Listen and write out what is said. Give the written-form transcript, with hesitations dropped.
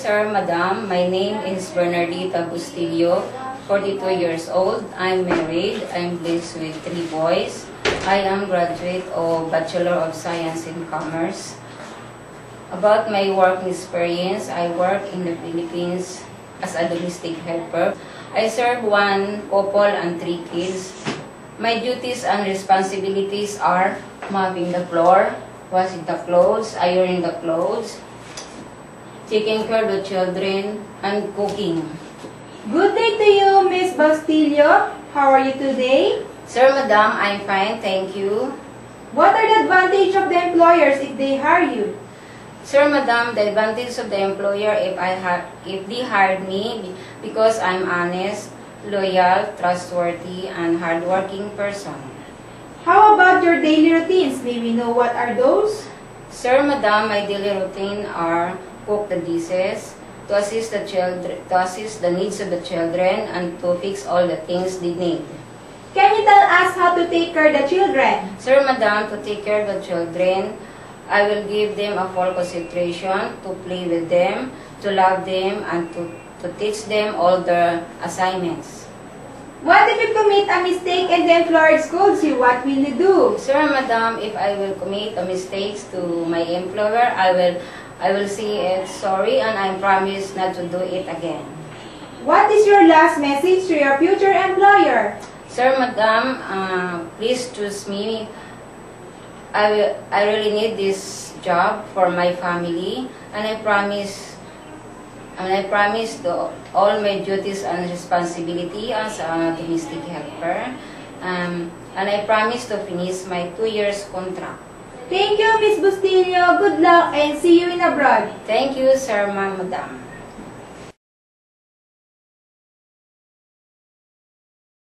sir, madam. My name is Bernardita Bustillo, 42 years old. I'm married. I'm blessed with 3 boys. I am graduate of Bachelor of Science in Commerce. About my work experience, I work in the Philippines as a domestic helper. I serve 1 couple and 3 kids. My duties and responsibilities are mopping the floor, washing the clothes, ironing the clothes, taking care of the children, and cooking. Good day to you, Miss Bustillo. How are you today? Sir, madam, I'm fine, thank you. What are the advantage of the employers if they hire you? Sir, madam, the advantage of the employer if they hired me because I'm honest, loyal, trustworthy, and hardworking person. How about your daily routines? May we know what are those? Sir, madam, my daily routine are cook the dishes, to assist the children, to assist the needs of the children, and to fix all the things they need. Can you tell us how to take care of the children? Sir, madam, to take care of the children, I will give them a full concentration to play with them, to love them, and to teach them all the assignments. What if you commit a mistake and the employer scolds you? What will you do? Sir, madam, if I will commit a mistakes to my employer, I will say it sorry and I promise not to do it again. What is your last message to your future employer? Sir, madam, please choose me. I really need this job for my family, and I promise to all my duties and responsibility as a domestic helper, and I promise to finish my 2 years contract. Thank you, Miss Bustillo. Good luck and see you in abroad. Thank you, sir, madam.